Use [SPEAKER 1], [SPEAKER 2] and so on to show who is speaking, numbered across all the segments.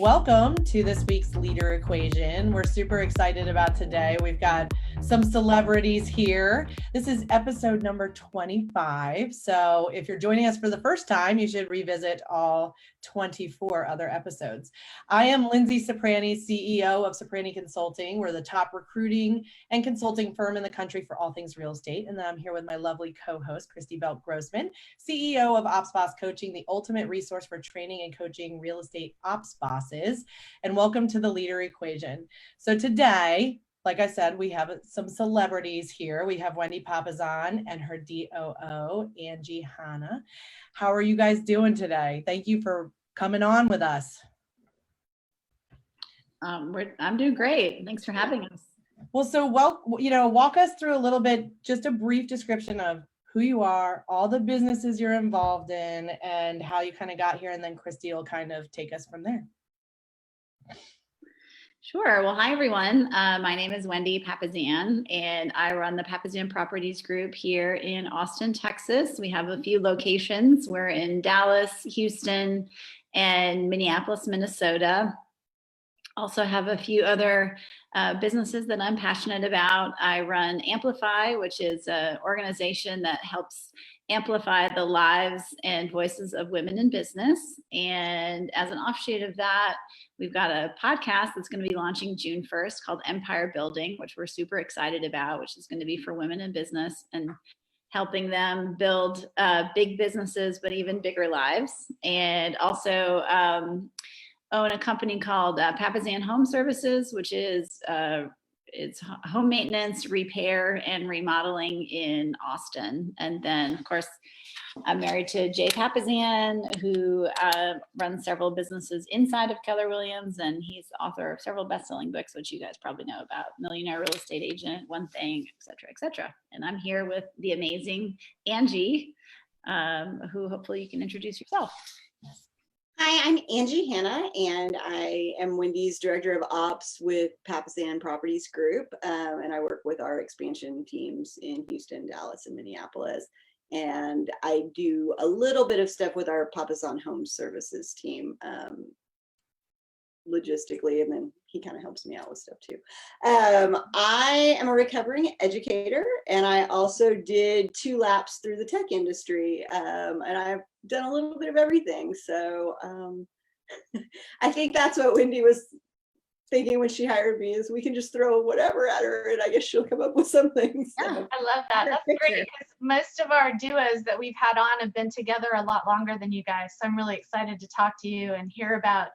[SPEAKER 1] Welcome to this week's Leader Equation. We're super excited about today. We've got some celebrities here. This is episode number 25. So if you're joining us for the first time, you should revisit all 24 other episodes. I am Linzee Ciprani, CEO of Ciprani Consulting. We're the top recruiting and consulting firm in the country for all things real estate. And then I'm here with my lovely co-host, Christy Grossman, CEO of Ops Boss Coaching, the ultimate resource for training and coaching real estate ops bosses. And welcome to the Leader Equation. So today, like I said, we have some celebrities here. We have Wendy Papasan and her DOO Angie Hanna. How are you guys doing today? Thank you for coming on with us.
[SPEAKER 2] I'm doing great. Thanks for having us.
[SPEAKER 1] Well, so walk us through a little bit, just a brief description of who you are, all the businesses you're involved in, and how you kind of got here. And then Christy will kind of take us from there.
[SPEAKER 2] Sure. Well, hi, everyone. My name is Wendy Papasan, and I run the Papasan Properties Group here in Austin, Texas. We have a few locations. We're in Dallas, Houston, and Minneapolis, Minnesota. Also have a few other businesses that I'm passionate about. I run Amplify, which is an organization that helps amplify the lives and voices of women in business. And as an offshoot of that, we've got a podcast that's going to be launching June 1st called Empire Building, which we're super excited about, which is going to be for women in business and helping them build big businesses, but even bigger lives. And also own a company called Papasan Home Services, which is it's home maintenance, repair, and remodeling in Austin. And then, of course, I'm married to Jay Papasan, who runs several businesses inside of Keller Williams, and he's the author of several best-selling books, which you guys probably know about: Millionaire Real Estate Agent, One Thing, et cetera, et cetera. And I'm here with the amazing Angie, who hopefully you can introduce yourself.
[SPEAKER 3] Hi, I'm Angie Hanna, and I am Wendy's Director of Ops with Papasan Properties Group, and I work with our expansion teams in Houston, Dallas, and Minneapolis. And I do a little bit of stuff with our Papasan Home Services team, logistically, and then he kind of helps me out with stuff too. I am a recovering educator, and I also did 2 laps through the tech industry, and I've done a little bit of everything. So I think that's what Wendy was thinking when she hired me, is we can just throw whatever at her and I guess she'll come up with something. So.
[SPEAKER 4] Yeah, I love that. That's great, because most of our duos that we've had on have been together a lot longer than you guys. So I'm really excited to talk to you and hear about.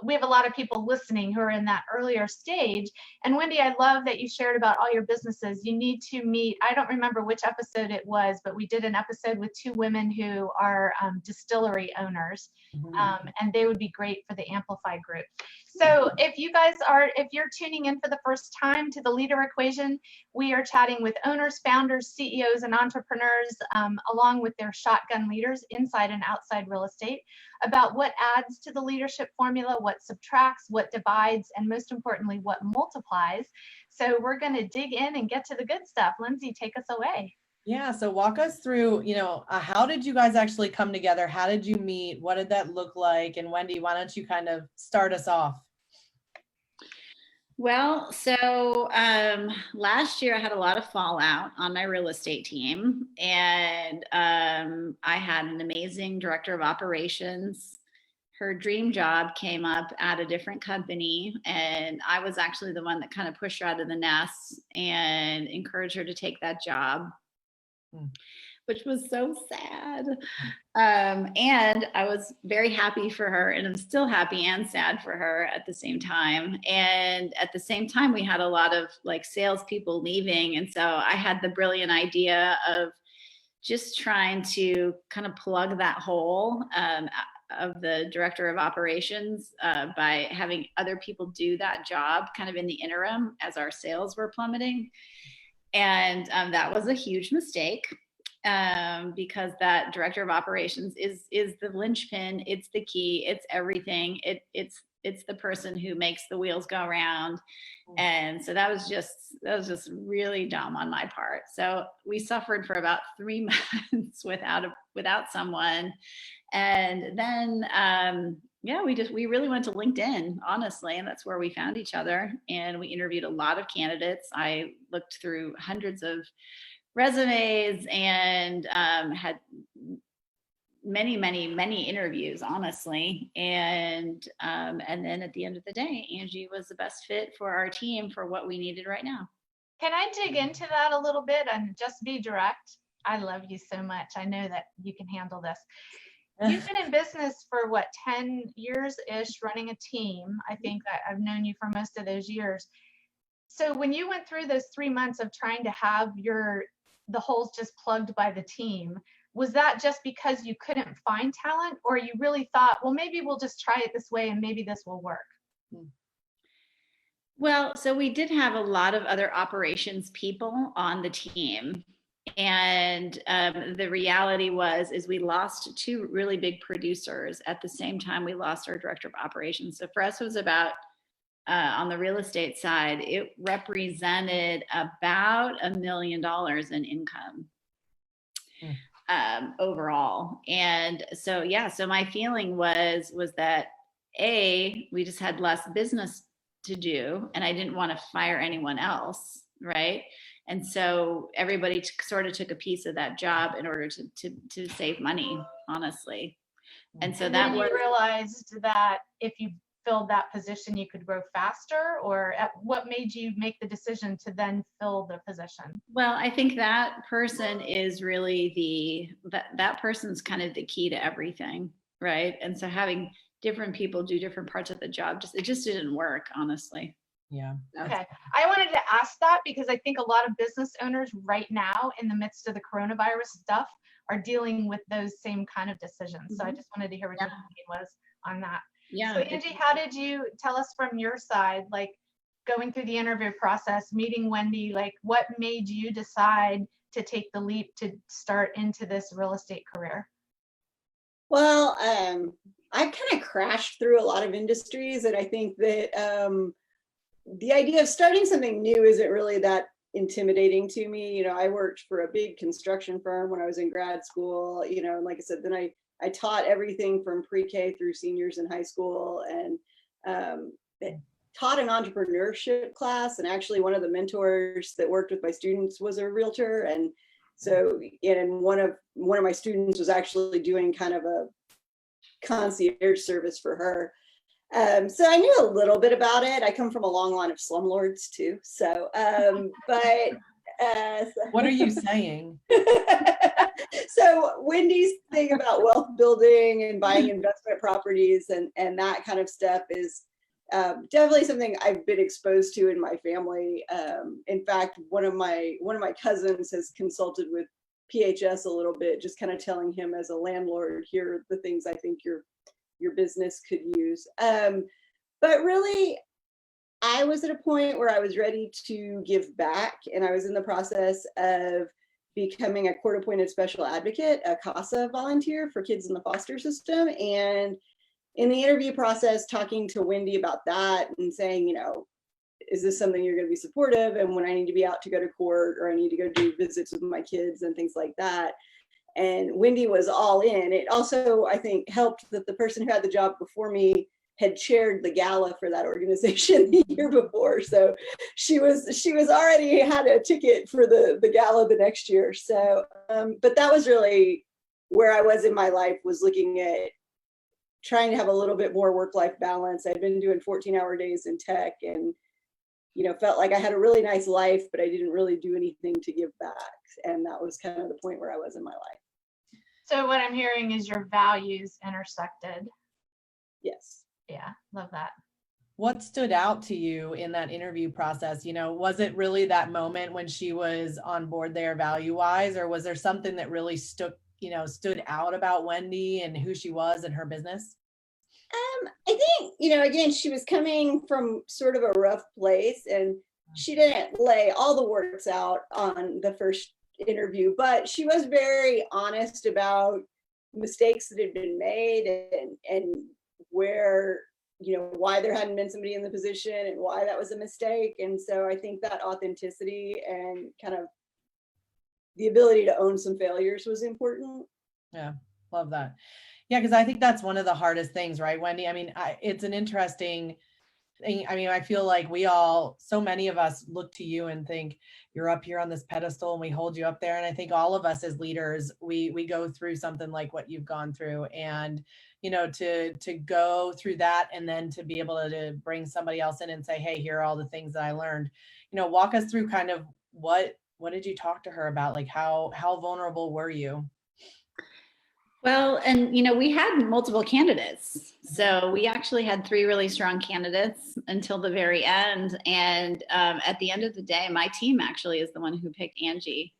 [SPEAKER 4] We have a lot of people listening who are in that earlier stage. And Wendy, I love that you shared about all your businesses. You need to meet, I don't remember which episode it was, but we did an episode with 2 women who are distillery owners, and they would be great for the Amplify group. So if you're tuning in for the first time to the Leader Equation, we are chatting with owners, founders, CEOs, and entrepreneurs, along with their shotgun leaders inside and outside real estate, about what adds to the leadership formula, what subtracts, what divides, and most importantly, what multiplies. So we're going to dig in and get to the good stuff. Lindsay, take us away.
[SPEAKER 1] Yeah, so walk us through, how did you guys actually come together? How did you meet? What did that look like? And Wendy, why don't you kind of start us off?
[SPEAKER 2] Well, so last year I had a lot of fallout on my real estate team, and I had an amazing director of operations. Her dream job came up at a different company, and I was actually the one that kind of pushed her out of the nest and encouraged her to take that job, which was so sad. And I was very happy for her, and I'm still happy and sad for her at the same time. And at the same time, we had a lot of salespeople leaving. And so I had the brilliant idea of just trying to kind of plug that hole of the director of operations by having other people do that job kind of in the interim as our sales were plummeting. And that was a huge mistake. Because that director of operations is the linchpin. It's the key. It's everything. It's it's the person who makes the wheels go around. And so that was just really dumb on my part. So we suffered for about 3 months without someone. And then, we really went to LinkedIn, honestly, and that's where we found each other. And we interviewed a lot of candidates. I looked through hundreds of resumes and had many interviews, honestly. And then at the end of the day, Angie was the best fit for our team for what we needed right now.
[SPEAKER 4] Can I dig into that a little bit and just be direct? I love you so much. I know that you can handle this. You've been in business for what, 10 years-ish, running a team. I think that I've known you for most of those years. So when you went through those 3 months of trying to have the holes just plugged by the team, was that just because you couldn't find talent, or you really thought, well, maybe we'll just try it this way and maybe this will work?
[SPEAKER 2] Well, so we did have a lot of other operations people on the team. And the reality is we lost 2 really big producers at the same time we lost our director of operations. So for us, it was about, on the real estate side, it represented about $1 million in income overall. And so, so my feeling was that we just had less business to do, and I didn't want to fire anyone else, right? And so everybody sort of took a piece of that job in order to save money, honestly. And so that was,
[SPEAKER 4] you realized that if you filled that position, you could grow faster, or what made you make the decision to then fill the position?
[SPEAKER 2] Well, I think that person is really that person's kind of the key to everything, right? And so having different people do different parts of the job, it just didn't work, honestly.
[SPEAKER 1] Yeah.
[SPEAKER 4] Okay. I wanted to ask that because I think a lot of business owners right now, in the midst of the coronavirus stuff, are dealing with those same kind of decisions. So I just wanted to hear what your opinion was on that.
[SPEAKER 2] Yeah.
[SPEAKER 4] So Angie, how did you tell us from your side, like going through the interview process, meeting Wendy, like what made you decide to take the leap to start into this real estate career?
[SPEAKER 3] Well, I kind of crashed through a lot of industries, and I think that the idea of starting something new isn't really that intimidating to me. You know, I worked for a big construction firm when I was in grad school, and like I said, then I taught everything from pre-K through seniors in high school, and taught an entrepreneurship class. And actually one of the mentors that worked with my students was a realtor. And so, and one of my students was actually doing kind of a concierge service for her. So I knew a little bit about it. I come from a long line of slumlords too. So,
[SPEAKER 1] what are you saying?
[SPEAKER 3] So Wendy's thing about wealth building and buying investment properties and that kind of stuff is definitely something I've been exposed to in my family. In fact, one of my cousins has consulted with PHS a little bit, just kind of telling him as a landlord, here are the things I think your business could use. But really, I was at a point where I was ready to give back, and I was in the process of becoming a court-appointed special advocate, a CASA volunteer for kids in the foster system. And in the interview process, talking to Wendy about that and saying, is this something you're going to be supportive? And when I need to be out to go to court, or I need to go do visits with my kids and things like that. And Wendy was all in. It also, I think, helped that the person who had the job before me had chaired the gala for that organization the year before. So she was already had a ticket for the gala the next year. So, but that was really where I was in my life, was looking at trying to have a little bit more work-life balance. I'd been doing 14-hour days in tech, and felt like I had a really nice life, but I didn't really do anything to give back. And that was kind of the point where I was in my life.
[SPEAKER 4] So what I'm hearing is your values intersected.
[SPEAKER 3] Yes.
[SPEAKER 4] Yeah, love that.
[SPEAKER 1] What stood out to you in that interview process? Was it really that moment when she was on board there value-wise, or was there something that really stood out about Wendy and who she was and her business?
[SPEAKER 3] I think, again, she was coming from sort of a rough place, and she didn't lay all the words out on the first interview, but she was very honest about mistakes that had been made and where why there hadn't been somebody in the position and why that was a mistake. And so I think that authenticity and kind of the ability to own some failures was important.
[SPEAKER 1] Yeah, love that. Yeah, because I think that's one of the hardest things, right, Wendy? I mean, it's an interesting thing. I mean, I feel like so many of us look to you and think you're up here on this pedestal and we hold you up there. And I think all of us as leaders, we go through something like what you've gone through. And, to go through that and then to be able to bring somebody else in and say, hey, here are all the things that I learned, walk us through kind of what did you talk to her about? Like how vulnerable were you?
[SPEAKER 2] Well, and we had multiple candidates. So we actually had 3 really strong candidates until the very end. And at the end of the day, my team actually is the one who picked Angie.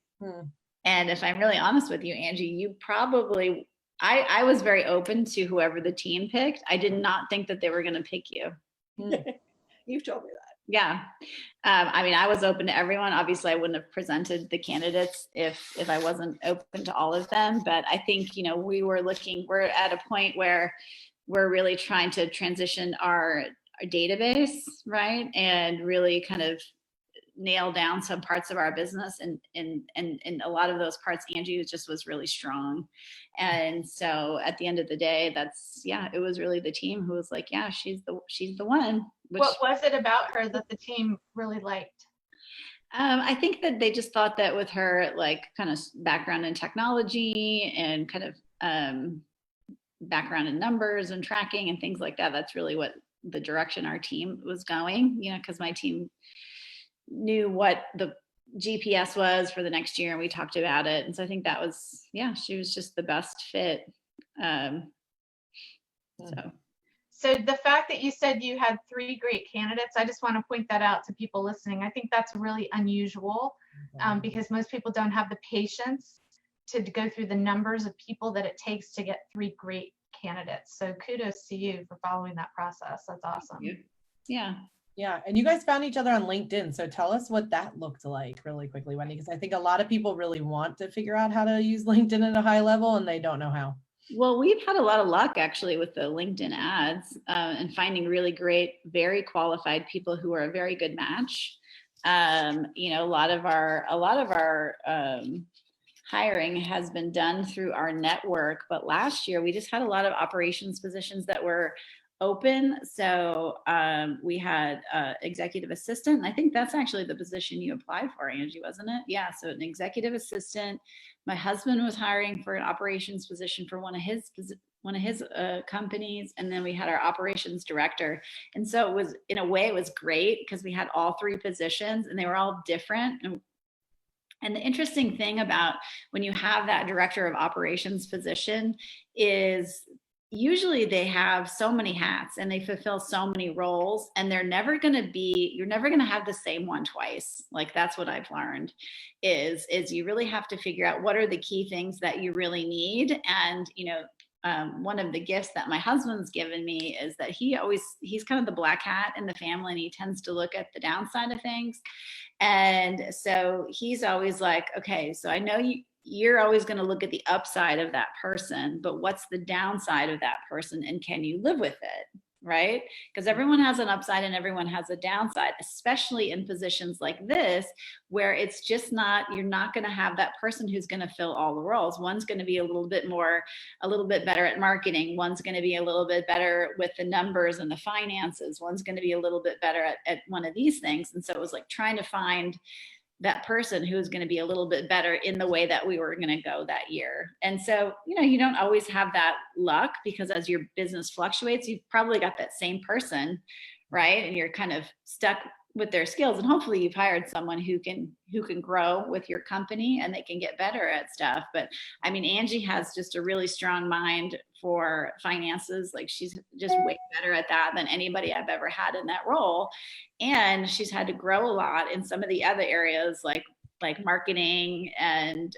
[SPEAKER 2] And if I'm really honest with you, Angie, I was very open to whoever the team picked. I did not think that they were going to pick you.
[SPEAKER 3] You've told me that.
[SPEAKER 2] Yeah. I mean, I was open to everyone. Obviously, I wouldn't have presented the candidates if I wasn't open to all of them. But I think, we're at a point where we're really trying to transition our database, right? And really kind of nail down some parts of our business. And a lot of those parts, Angie was really strong. And so at the end of the day, it was really the team who was like, yeah, she's the one.
[SPEAKER 4] What was it about her that the team really liked?
[SPEAKER 2] I think that they just thought that with her, like, kind of background in technology and kind of background in numbers and tracking and things like that, that's really what the direction our team was going, because my team knew what the GPS was for the next year and we talked about it. And so I think that was, she was just the best fit.
[SPEAKER 4] So the fact that you said you had 3 great candidates, I just want to point that out to people listening. I think that's really unusual because most people don't have the patience to go through the numbers of people that it takes to get 3 great candidates. So kudos to you for following that process. That's awesome.
[SPEAKER 2] Yeah.
[SPEAKER 1] Yeah. And you guys found each other on LinkedIn. So tell us what that looked like really quickly, Wendy, because I think a lot of people really want to figure out how to use LinkedIn at a high level and they don't know how.
[SPEAKER 2] Well, we've had a lot of luck actually with the LinkedIn ads and finding really great, very qualified people who are a very good match. A lot of our hiring has been done through our network, but last year we just had a lot of operations positions that were open. So we had executive assistant. And I think that's actually the position you applied for, Angie, wasn't it? Yeah. So an executive assistant. My husband was hiring for an operations position for one of his companies. And then we had our operations director. And so it was, in a way, it was great because we had all 3 positions and they were all different. And the interesting thing about when you have that director of operations position is usually they have so many hats and they fulfill so many roles and you're never going to have the same one twice. Like, that's what I've learned is you really have to figure out what are the key things that you really need. And, one of the gifts that my husband's given me is that he's kind of the black hat in the family and he tends to look at the downside of things. And so he's always like, okay, so I know you're always going to look at the upside of that person, but what's the downside of that person and can you live with it? Right? Because everyone has an upside and everyone has a downside, especially in positions like this, where it's just you're not going to have that person who's going to fill all the roles. One's going to be a little bit better at marketing. One's going to be a little bit better with the numbers and the finances. One's going to be a little bit better at one of these things. And so it was like trying to find that person who's going to be a little bit better in the way that we were going to go that year. And so, you don't always have that luck because as your business fluctuates, you've probably got that same person, right? And you're kind of stuck with their skills. And hopefully you've hired someone who can grow with your company and they can get better at stuff. But I mean, Angie has just a really strong mind for finances. Like, she's just way better at that than anybody I've ever had in that role. And she's had to grow a lot in some of the other areas like marketing and,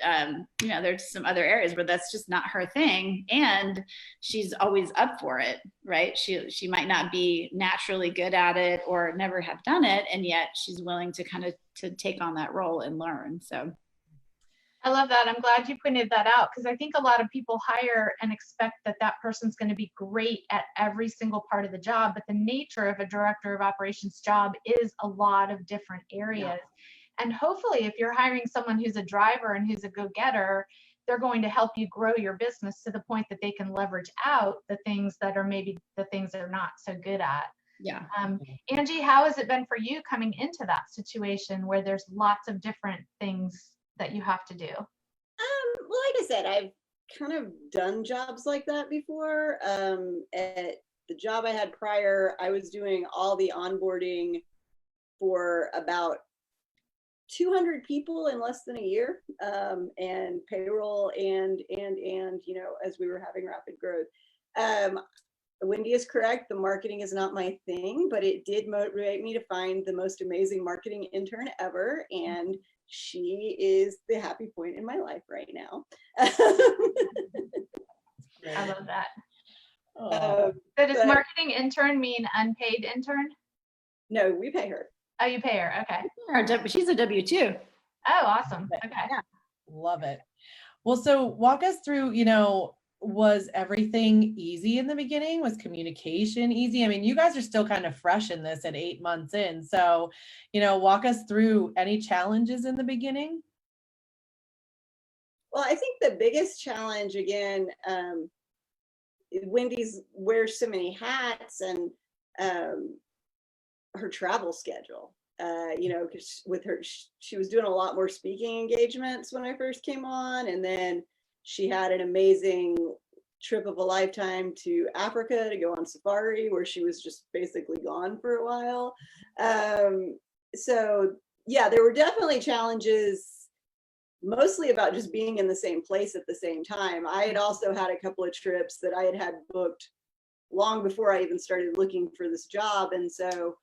[SPEAKER 2] there's some other areas where that's just not her thing. And she's always up for it, right? She might not be naturally good at it or never have done it. And yet she's willing to to take on that role and learn. So
[SPEAKER 4] I love that. I'm glad you pointed that out, because I think a lot of people hire and expect that that person's going to be great at every single part of the job. But the nature of a director of operations job is a lot of different areas. Yeah. And hopefully, if you're hiring someone who's a driver and who's a go-getter, they're going to help you grow your business to the point that they can leverage out the things that are maybe the things they're not so good at.
[SPEAKER 2] Yeah.
[SPEAKER 4] Angie, how has it been for you coming into that situation where there's lots of different things that you have to do?
[SPEAKER 3] Well, like I said, I've kind of done jobs like that before. At the job I had prior, I was doing all the onboarding for about 200 people in less than a year, and payroll and you know, as we were having rapid growth. Wendy is correct. The marketing is not my thing, but it did motivate me to find the most amazing marketing intern ever. And she is the happy point in my life right now.
[SPEAKER 4] I love that. So does marketing intern mean unpaid intern?
[SPEAKER 3] No, we pay her.
[SPEAKER 4] Oh, you pay her. Okay.
[SPEAKER 2] She's a W-2.
[SPEAKER 4] Oh, awesome. Okay.
[SPEAKER 1] Yeah. Love it. Well, so walk us through, you know, was everything easy in the beginning? Was communication easy? I mean, you guys are still kind of fresh in this at 8 months in. So, you know, walk us through any challenges in the beginning.
[SPEAKER 3] Well, I think the biggest challenge, again, Wendy's wears so many hats, and her travel schedule. You know, because with her, she was doing a lot more speaking engagements when I first came on, and then she had an amazing trip of a lifetime to Africa to go on safari, where she was just basically gone for a while. So yeah, there were definitely challenges, mostly about just being in the same place at the same time. I had also had a couple of trips that I had booked long before I even started looking for this job. And so,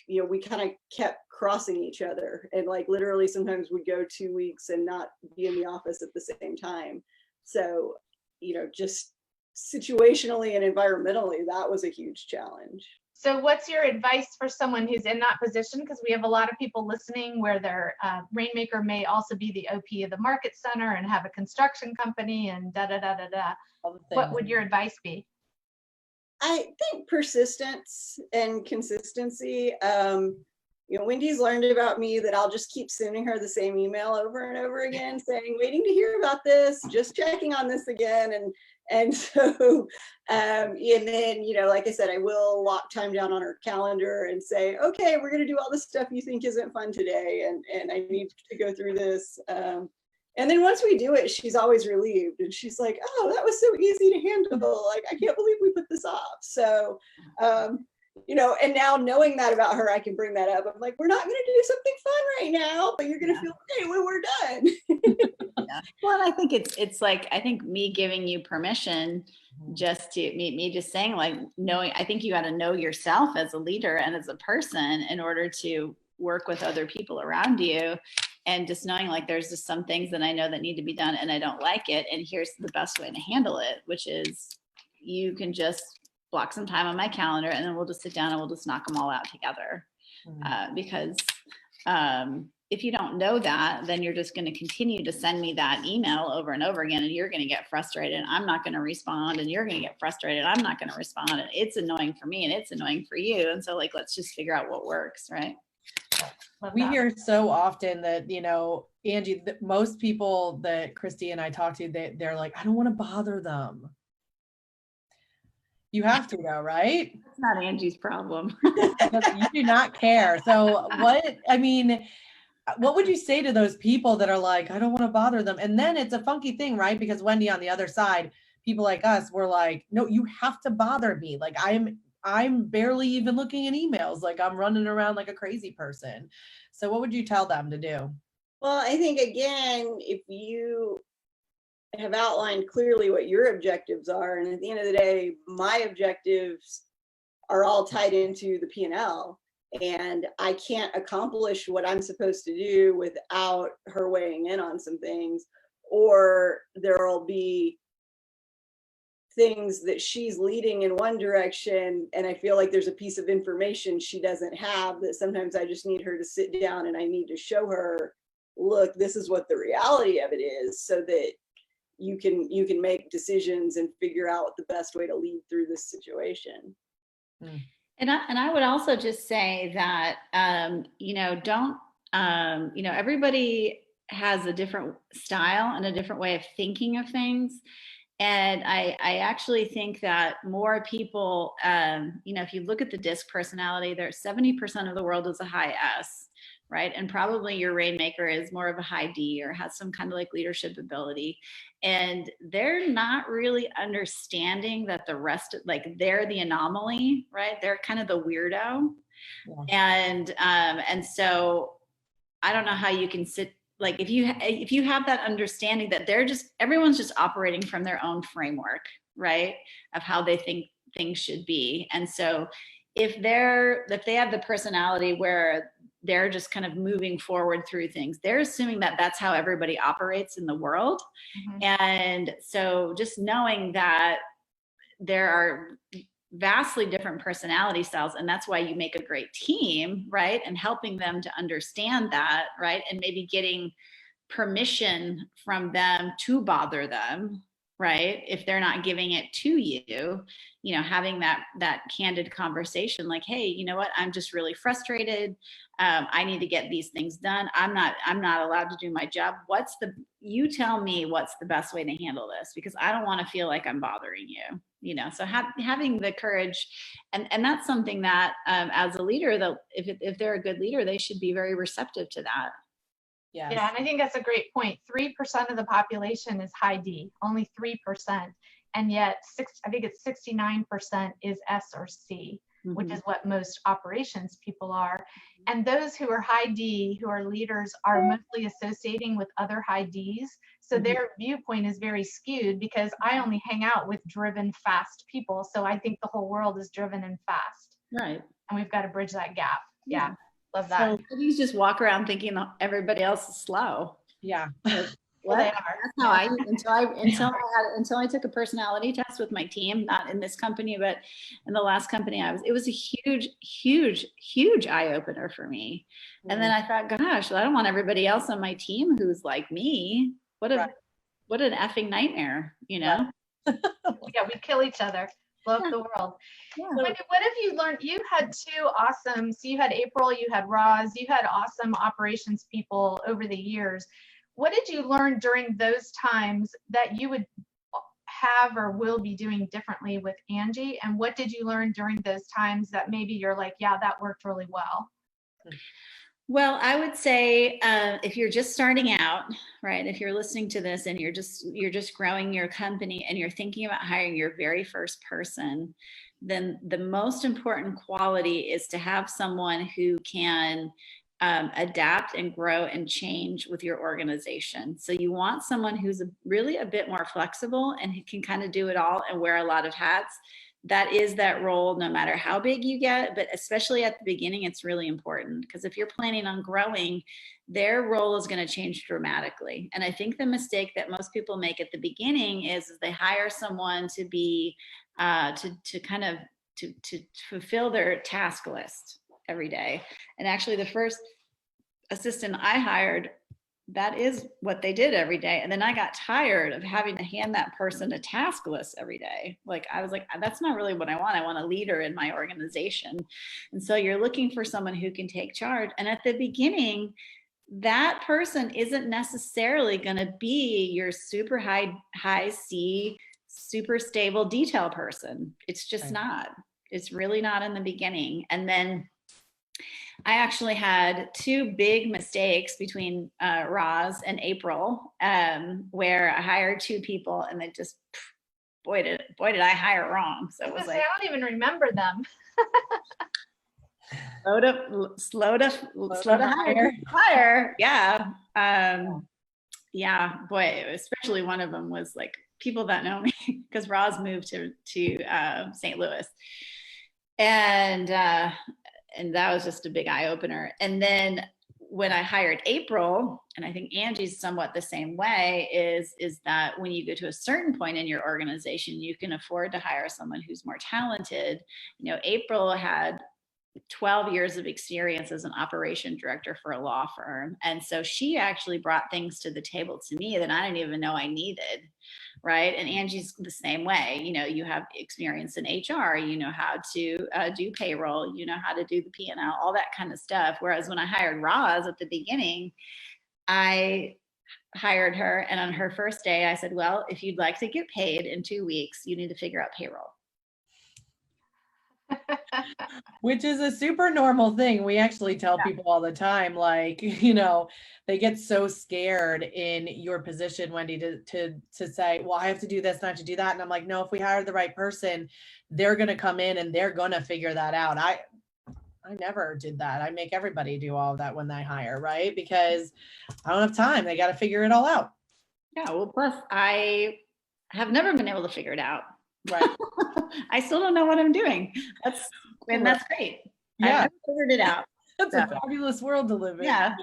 [SPEAKER 3] you know, we kind of kept crossing each other, and like literally sometimes we'd go 2 weeks and not be in the office at the same time. So, you know, just situationally and environmentally, that was a huge challenge.
[SPEAKER 4] So what's your advice for someone who's in that position? Because we have a lot of people listening where their Rainmaker may also be the OP of the market center and have a construction company and What would your advice be?
[SPEAKER 3] I think persistence and consistency. You know, Wendy's learned about me that I'll just keep sending her the same email over and over again, saying, waiting to hear about this, just checking on this again. And so, and then, you know, like I said, I will lock time down on her calendar and say, okay, we're going to do all the stuff you think isn't fun today. And I need to go through this. And then once we do it, she's always relieved. And she's like, oh, that was so easy to handle. Like, I can't believe we put this off. So, you know, and now knowing that about her, I can bring that up. I'm like, we're not going to do something fun right now, but you're going to feel great when we're done.
[SPEAKER 2] Yeah. Well, I think it's like, I think me giving you permission just to me just saying, like, knowing, I think you got to know yourself as a leader and as a person in order to work with other people around you. And just knowing, like, there's just some things that I know that need to be done and I don't like it. And here's the best way to handle it, which is you can just block some time on my calendar and then we'll just sit down and we'll just knock them all out together. Because if you don't know that, then you're just going to continue to send me that email over and over again, and you're going to get frustrated. I'm not going to respond, and you're going to get frustrated. I'm not going to respond. And it's annoying for me and it's annoying for you. And so, like, let's just figure out what works, right?
[SPEAKER 1] We hear so often that, you know, Angie, most people that Christy and I talk to, they're like, I don't want to bother them. You have to though, right?
[SPEAKER 2] That's not Angie's problem.
[SPEAKER 1] You do not care. So what would you say to those people that are like, I don't want to bother them? And then it's a funky thing, right? Because Wendy, on the other side, people like us, we're like, no, you have to bother me. Like, I'm barely even looking at emails. Like, I'm running around like a crazy person. So what would you tell them to do?
[SPEAKER 3] Well, I think, again, if you have outlined clearly what your objectives are, and at the end of the day, my objectives are all tied into the P&L, and I can't accomplish what I'm supposed to do without her weighing in on some things, or there'll be things that she's leading in one direction and I feel like there's a piece of information she doesn't have that sometimes I just need her to sit down and I need to show her look, this is what the reality of it is, so that you can make decisions and figure out the best way to lead through this situation.
[SPEAKER 2] And I would also just say that, don't, everybody has a different style and a different way of thinking of things. And I actually think that more people, if you look at the DISC personality, there's 70% of the world is a high S, right? And probably your rainmaker is more of a high D or has some kind of like leadership ability. And they're not really understanding that the rest, like they're the anomaly, right? They're kind of the weirdo. Yeah. And so I don't know how you can sit, like if you have that understanding that everyone's just operating from their own framework, right? Of how they think things should be. And so if they have the personality where they're just kind of moving forward through things, they're assuming that that's how everybody operates in the world. And so just knowing that there are vastly different personality styles, and that's why you make a great team, right? And helping them to understand that, right? And maybe getting permission from them to bother them, right? If they're not giving it to you, having that candid conversation, like, hey, you know what? I'm just really frustrated. I need to get these things done. I'm not allowed to do my job. You tell me what's the best way to handle this, because I don't want to feel like I'm bothering you. So having the courage, and that's something that as a leader, that if they're a good leader, they should be very receptive to that.
[SPEAKER 4] Yes. Yeah, and I think that's a great point. 3% of the population is high D, only 3%, and yet I think it's 69% is S or C, which is what most operations people are. And those who are high D, who are leaders, are mostly associating with other high Ds. So their viewpoint is very skewed, because I only hang out with driven, fast people. So I think the whole world is driven and fast.
[SPEAKER 2] Right.
[SPEAKER 4] And we've got to bridge that gap. Yeah. Love that.
[SPEAKER 2] So you just walk around thinking everybody else is slow.
[SPEAKER 1] Yeah.
[SPEAKER 4] Well, they are.
[SPEAKER 2] That's how until I took a personality test with my team, not in this company, but in the last company it was a huge eye opener for me. And then I thought, gosh, well, I don't want everybody else on my team who's like me. What an effing nightmare, Yeah,
[SPEAKER 4] we kill each other. Love the world. Yeah. What have you learned? You had two awesome, so you had April, you had Roz, you had awesome operations people over the years. What did you learn during those times that you would have or will be doing differently with Angie? And what did you learn during those times that maybe you're like, yeah, that worked really well?
[SPEAKER 2] Well, I would say if you're just starting out, right, if you're listening to this and you're just growing your company and you're thinking about hiring your very first person, then the most important quality is to have someone who can adapt and grow and change with your organization. So you want someone who's really a bit more flexible and who can kind of do it all and wear a lot of hats. That is that role, no matter how big you get, but especially at the beginning, it's really important, because if you're planning on growing, their role is going to change dramatically. And I think the mistake that most people make at the beginning is they hire someone to be to fulfill their task list every day. And actually, the first assistant I hired, that is what they did every day. And then I got tired of having to hand that person a task list every day. Like, I was like, that's not really what I want. I want a leader in my organization. And so you're looking for someone who can take charge. And at the beginning, that person isn't necessarily going to be your super high C, super stable detail person. It's just not. It's really not in the beginning. And then I actually had two big mistakes between Roz and April, where I hired two people and they just, boy did I hire wrong. So it was like,
[SPEAKER 4] I don't even remember them.
[SPEAKER 2] slow to hire. Yeah. Yeah, boy, especially one of them was like people that know me, because Roz moved to St. Louis. And that was just a big eye opener. And then when I hired April, and I think Angie's somewhat the same way, is that when you go to a certain point in your organization, you can afford to hire someone who's more talented. April had 12 years of experience as an operation director for a law firm. And so she actually brought things to the table to me that I didn't even know I needed. Right. And Angie's the same way. You know, you have experience in HR, you know how to do payroll, you know how to do the P&L, all that kind of stuff. Whereas when I hired Roz at the beginning, I hired her. And on her first day, I said, well, if you'd like to get paid in 2 weeks, you need to figure out payroll.
[SPEAKER 1] Which is a super normal thing. We actually tell people all the time, like, you know, they get so scared in your position, Wendy, to say, well, I have to do this and I have to do that. And I'm like, no, if we hire the right person, they're going to come in and they're going to figure that out. I never did that. I make everybody do all of that when they hire, right? Because I don't have time. They got to figure it all out.
[SPEAKER 2] Yeah. Well, plus I have never been able to figure it out.
[SPEAKER 1] Right.
[SPEAKER 2] I still don't know what I'm doing. That's great.
[SPEAKER 1] Yeah.
[SPEAKER 2] I've never figured it out.
[SPEAKER 1] That's a fabulous world to live in.
[SPEAKER 2] Yeah.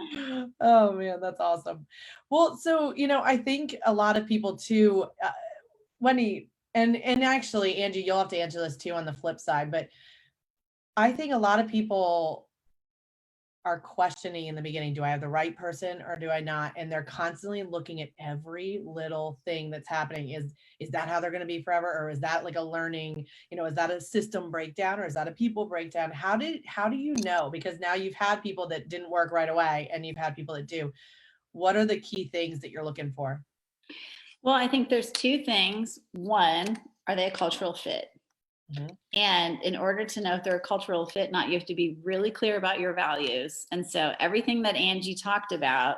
[SPEAKER 1] Oh man, that's awesome. Well, so, you know, I think a lot of people too, Wendy, and actually, Angie, you'll have to answer this too on the flip side, but I think a lot of people are questioning in the beginning, do I have the right person or do I not? And they're constantly looking at every little thing that's happening. Is that how they're going to be forever? Or is that like a learning, you know, is that a system breakdown or is that a people breakdown? How do you know? Because now you've had people that didn't work right away and you've had people that do. What are the key things that you're looking for?
[SPEAKER 2] Well, I think there's two things. One, are they a cultural fit? Mm-hmm. And in order to know if they're a cultural fit, you have to be really clear about your values. And so everything that Angie talked about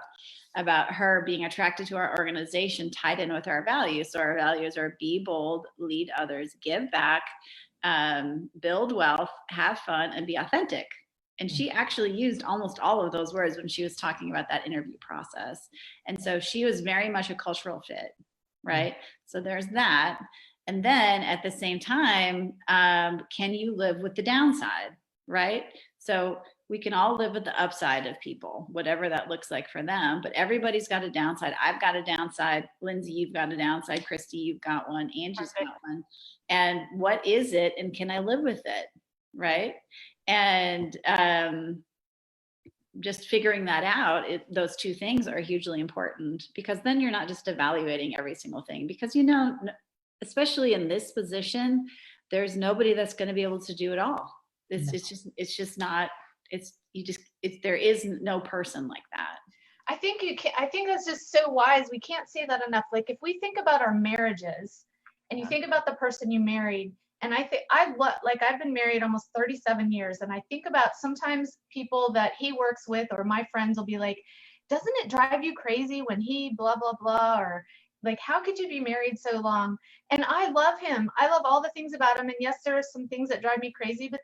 [SPEAKER 2] her being attracted to our organization tied in with our values. So our values are be bold, lead others, give back, build wealth, have fun, and be authentic. And she actually used almost all of those words when she was talking about that interview process. And so she was very much a cultural fit, right? So there's that. And then at the same time, can you live with the downside, right? So we can all live with the upside of people, whatever that looks like for them, but everybody's got a downside. I've got a downside. Lindsay, you've got a downside. Christy, you've got one. Angie's got one. And what is it? And can I live with it, right? And just figuring that out, those two things are hugely important because then you're not just evaluating every single thing because, you know, especially in this position, there's nobody that's going to be able to do it all. There is no person like that.
[SPEAKER 4] I think that's just so wise. We can't say that enough. Like if we think about our marriages and you think about the person you married, and I've been married almost 37 years. And I think about sometimes people that he works with or my friends will be like, doesn't it drive you crazy when he blah, blah, blah, or like, how could you be married so long? And I love him. I love all the things about him. And yes, there are some things that drive me crazy, but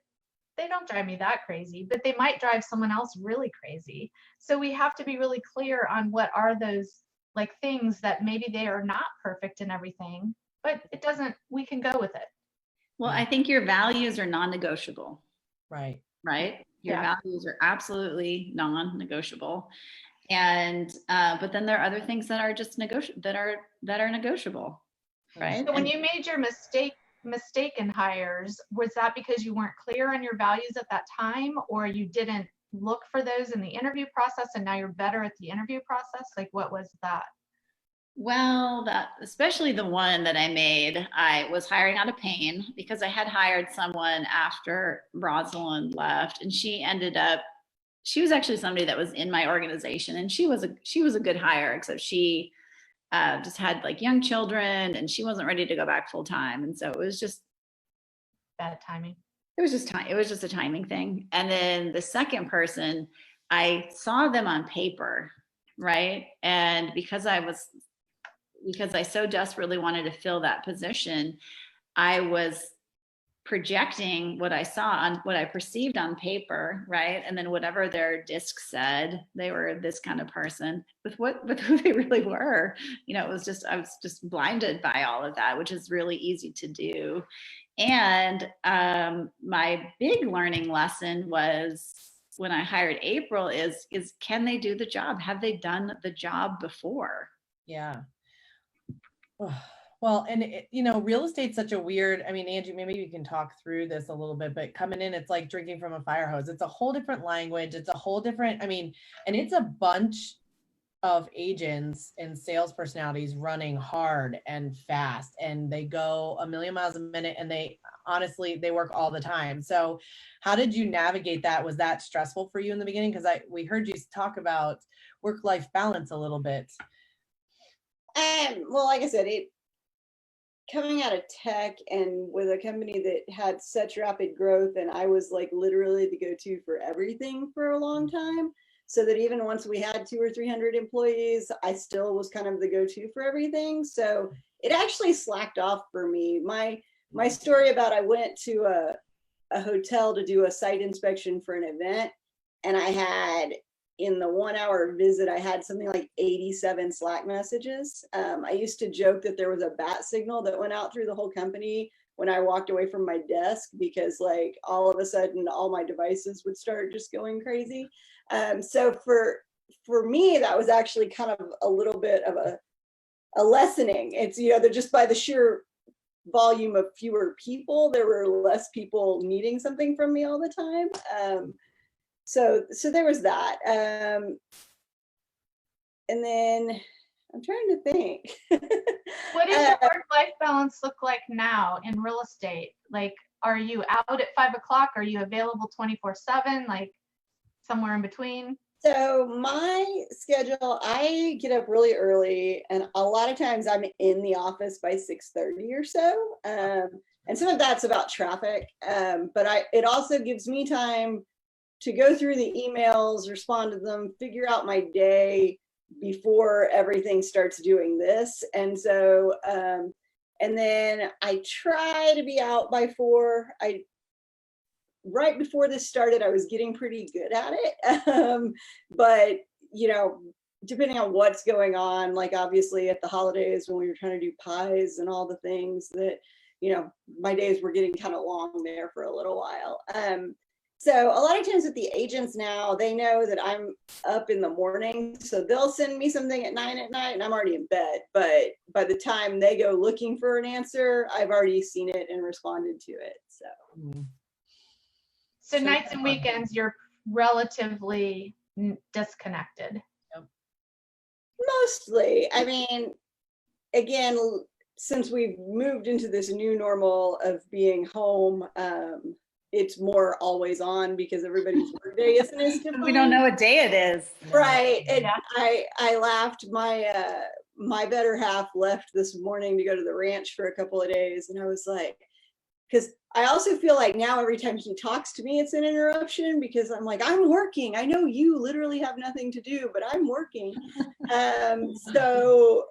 [SPEAKER 4] they don't drive me that crazy, but they might drive someone else really crazy. So we have to be really clear on what are those like things that maybe they are not perfect in everything, but we can go with it.
[SPEAKER 2] Well, I think your values are non-negotiable.
[SPEAKER 1] Right.
[SPEAKER 2] Your values are absolutely non-negotiable. And but then there are other things that are just that are negotiable, right?
[SPEAKER 4] So when you made your mistaken hires, was that because you weren't clear on your values at that time, or you didn't look for those in the interview process and now you're better at the interview process? Like what was that?
[SPEAKER 2] Well, that especially the one that I made, I was hiring out of pain because I had hired someone after Rosalind left, and she was actually somebody that was in my organization, and she was a good hire, except she just had like young children and she wasn't ready to go back full time. And so it was just
[SPEAKER 4] bad timing.
[SPEAKER 2] It was just a timing thing. And then the second person, I saw them on paper, right? And because I so desperately wanted to fill that position, I was projecting what I saw on what I perceived on paper, right? And then whatever their disc said, they were this kind of person with who they really were. You know, I was just blinded by all of that, which is really easy to do. And my big learning lesson was when I hired April is can they do the job? Have they done the job before?
[SPEAKER 1] Yeah. Well, and real estate's such a weird, I mean, Angie, maybe you can talk through this a little bit, but coming in, it's like drinking from a fire hose. It's a whole different language. It's a whole different, I mean, and it's a bunch of agents and sales personalities running hard and fast, and they go a million miles a minute, and they honestly, they work all the time. So how did you navigate that? Was that stressful for you in the beginning? Because we heard you talk about work-life balance a little bit.
[SPEAKER 3] Well, like I said, coming out of tech and with a company that had such rapid growth, and I was like literally the go-to for everything for a long time, so that even once we had 200 or 300 employees, I still was kind of the go-to for everything. So it actually slacked off for me. My story about I went to a hotel to do a site inspection for an event, and I had, in the 1 hour visit, I had something like 87 Slack messages. I used to joke that there was a bat signal that went out through the whole company when I walked away from my desk, because like all of a sudden all my devices would start just going crazy. So for me, that was actually kind of a little bit of a lessening. It's, they're just by the sheer volume of fewer people, there were less people needing something from me all the time. So there was that. And then I'm trying to think.
[SPEAKER 4] What does your work-life balance look like now in real estate? Like, are you out at 5 o'clock? Are you available 24/7? Like somewhere in between?
[SPEAKER 3] So my schedule, I get up really early, and a lot of times I'm in the office by 6:30 or so. And some of that's about traffic, but it also gives me time to go through the emails, respond to them, figure out my day before everything starts doing this. And so, and then I try to be out by 4. Right before this started, I was getting pretty good at it. But, depending on what's going on, like obviously at the holidays when we were trying to do pies and all the things that, my days were getting kind of long there for a little while. So a lot of times with the agents now, they know that I'm up in the morning, so they'll send me something at 9 at night and I'm already in bed. But by the time they go looking for an answer, I've already seen it and responded to it.
[SPEAKER 4] So nights and weekends, you're relatively disconnected.
[SPEAKER 3] Mostly. I mean, again, since we've moved into this new normal of being home, it's more always on because everybody's workday isn't as different.
[SPEAKER 2] We don't know what day it is.
[SPEAKER 3] Right. And I laughed. My better half left this morning to go to the ranch for a couple of days. And I was like, because I also feel like now every time he talks to me, it's an interruption, because I'm like, I'm working. I know you literally have nothing to do, but I'm working. So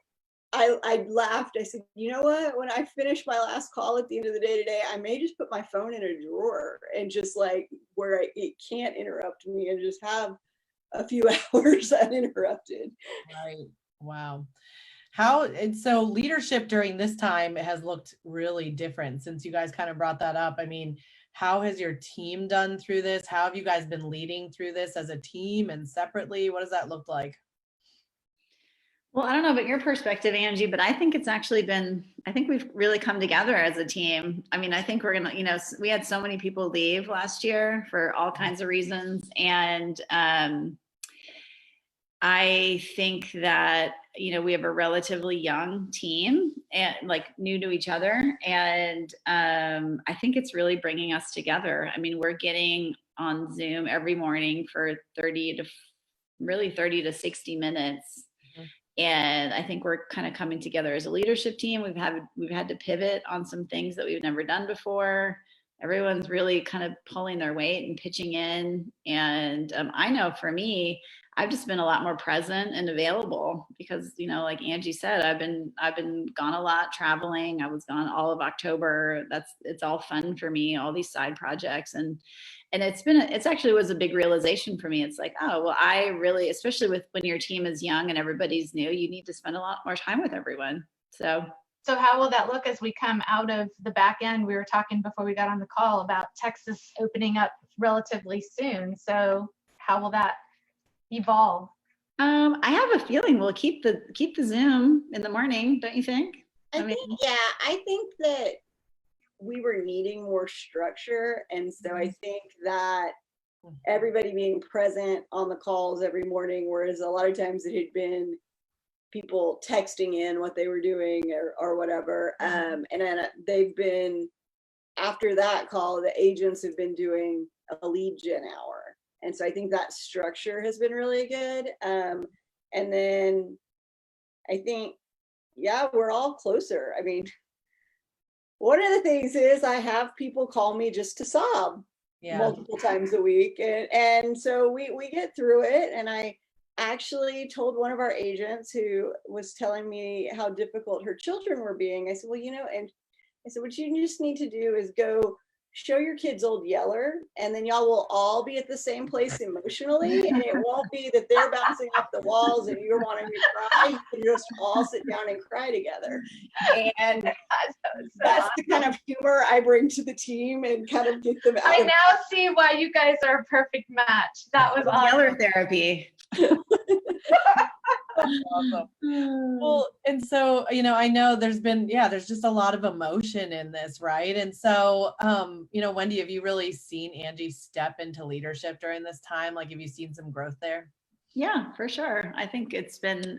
[SPEAKER 3] I laughed. I said, you know what? When I finish my last call at the end of the day today, I may just put my phone in a drawer and just like where it can't interrupt me, and just have a few hours uninterrupted.
[SPEAKER 1] Right. Wow. And so leadership during this time has looked really different since you guys kind of brought that up. I mean, how has your team done through this? How have you guys been leading through this as a team and separately? What does that look like?
[SPEAKER 2] Well, I don't know about your perspective, Angie, but I think it's actually I think we've really come together as a team. I mean, I think we're going to, we had so many people leave last year for all kinds of reasons. And I think that, we have a relatively young team and like new to each other. And I think it's really bringing us together. I mean, we're getting on Zoom every morning for 30 to 60 minutes. And I think we're kind of coming together as a leadership team. We've had to pivot on some things that we've never done before. Everyone's really kind of pulling their weight and pitching in. And I know for me, I've just been a lot more present and available because, like Angie said, I've been gone a lot traveling. I was gone all of October. It's all fun for me, all these side projects. And it's actually was a big realization for me. It's like, oh, well, I really, especially when your team is young and everybody's new, you need to spend a lot more time with everyone. So
[SPEAKER 4] how will that look as we come out of the back end? We were talking before we got on the call about Texas opening up relatively soon. So how will that evolve?
[SPEAKER 2] I have a feeling we'll keep the Zoom in the morning, don't you think?
[SPEAKER 3] I think that we were needing more structure. And so I think that everybody being present on the calls every morning, whereas a lot of times it had been people texting in what they were doing or whatever. And then they've been, after that call, the agents have been doing a lead gen hour. And so I think that structure has been really good. And then I think, yeah, we're all closer. I mean, one of the things is I have people call me just to sob multiple times a week. And so we get through it. And I actually told one of our agents who was telling me how difficult her children were being, I said, well, and I said, what you just need to do is go show your kids Old Yeller, and then y'all will all be at the same place emotionally, and it won't be that they're bouncing off the walls and you're wanting to cry. You can just all sit down and cry together. And that's the kind of humor I bring to the team and kind of get them out.
[SPEAKER 4] I now see why you guys are a perfect match. That was awesome.
[SPEAKER 2] Yeller therapy.
[SPEAKER 1] Awesome. Well, and so, I know there's just a lot of emotion in this, right? And so, Wendy, have you really seen Angie step into leadership during this time? Like, have you seen some growth there?
[SPEAKER 2] Yeah, for sure. I think it's been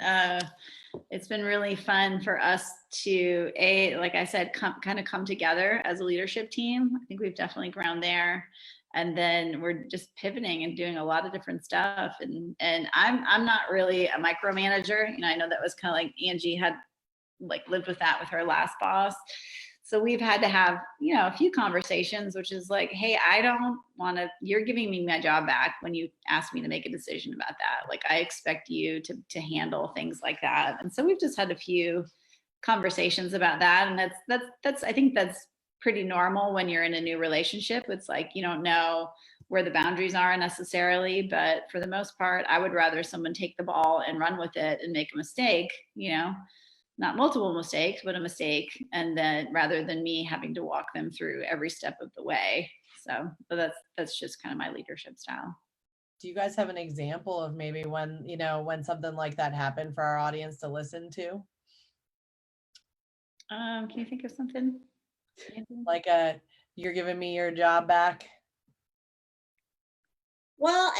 [SPEAKER 2] really fun for us to, like I said, kind of come together as a leadership team. I think we've definitely grown there. And then we're just pivoting and doing a lot of different stuff. And I'm not really a micromanager. I know that was kind of like Angie had lived with that with her last boss. So we've had to have, a few conversations, which is like, hey, I don't want to, you're giving me my job back when you ask me to make a decision about that. Like, I expect you to handle things like that. And so we've just had a few conversations about that. And I think that's pretty normal when you're in a new relationship. It's like, you don't know where the boundaries are necessarily, but for the most part, I would rather someone take the ball and run with it and make a mistake, not multiple mistakes, but a mistake. And then rather than me having to walk them through every step of the way. So that's just kind of my leadership style.
[SPEAKER 1] Do you guys have an example of maybe when something like that happened for our audience to listen to?
[SPEAKER 2] Can you think of something?
[SPEAKER 1] Like you're giving me your job back?
[SPEAKER 3] Well,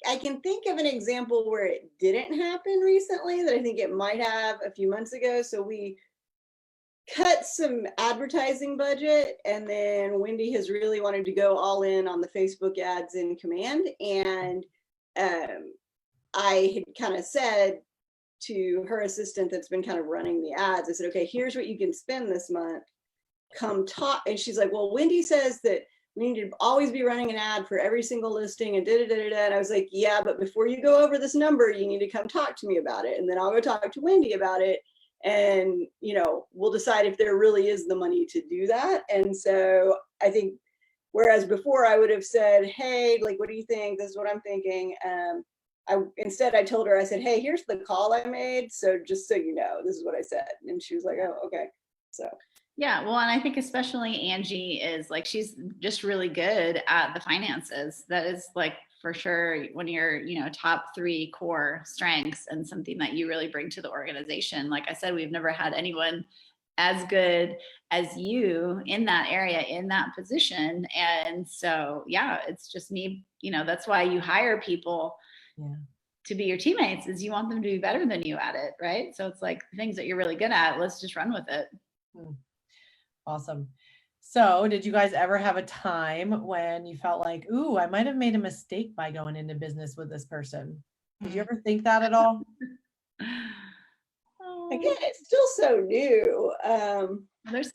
[SPEAKER 3] I can think of an example where it didn't happen recently that I think it might have a few months ago. So we cut some advertising budget, and then Wendy has really wanted to go all in on the Facebook ads in command. And I had kind of said to her assistant that's been kind of running the ads, I said, okay, here's what you can spend this month. Come talk. And she's like, well, Wendy says that we need to always be running an ad for every single listing and da-da-da-da-da. And I was like, yeah, but before you go over this number, you need to come talk to me about it. And then I'll go talk to Wendy about it. And, we'll decide if there really is the money to do that. And so I think, whereas before I would have said, hey, like, what do you think? This is what I'm thinking. Instead I told her, I said, hey, here's the call I made. So just so you know, this is what I said. And she was like, oh, okay. So.
[SPEAKER 2] Yeah, well, and I think especially Angie is like, she's just really good at the finances. That is like for sure one of your, top 3 core strengths and something that you really bring to the organization. Like I said, we've never had anyone as good as you in that area, in that position. And so, yeah, it's just me, that's why you hire people to be your teammates, is you want them to be better than you at it, right? So it's like the things that you're really good at, let's just run with it.
[SPEAKER 1] Awesome. So did you guys ever have a time when you felt like, ooh, I might have made a mistake by going into business with this person? Did you ever think that at all?
[SPEAKER 3] Again, it's still so new.
[SPEAKER 4] It's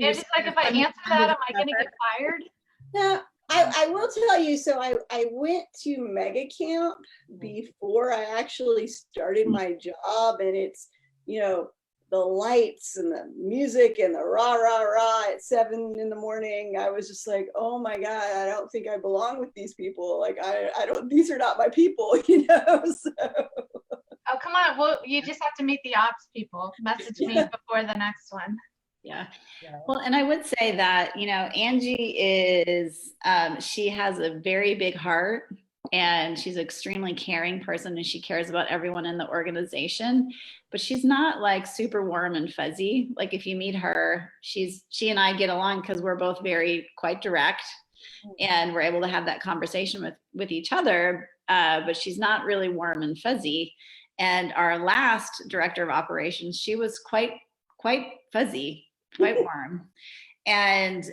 [SPEAKER 4] just like, if I answer that, am I going to get fired?
[SPEAKER 3] No, I will tell you. So I went to mega camp before I actually started my job, and it's, the lights and the music and the rah, rah, rah at 7 a.m. I was just like, oh my God, I don't think I belong with these people. Like, I don't, these are not my people, So.
[SPEAKER 4] Oh, come on. Well, you just have to meet the ops people. Message me before the next one.
[SPEAKER 2] Yeah. Well, and I would say that, Angie is, she has a very big heart, and she's an extremely caring person, and she cares about everyone in the organization, but she's not like super warm and fuzzy. Like if you meet her, she and I get along because we're both quite direct, and we're able to have that conversation with each other, but she's not really warm and fuzzy. And our last director of operations, she was quite fuzzy, quite warm. And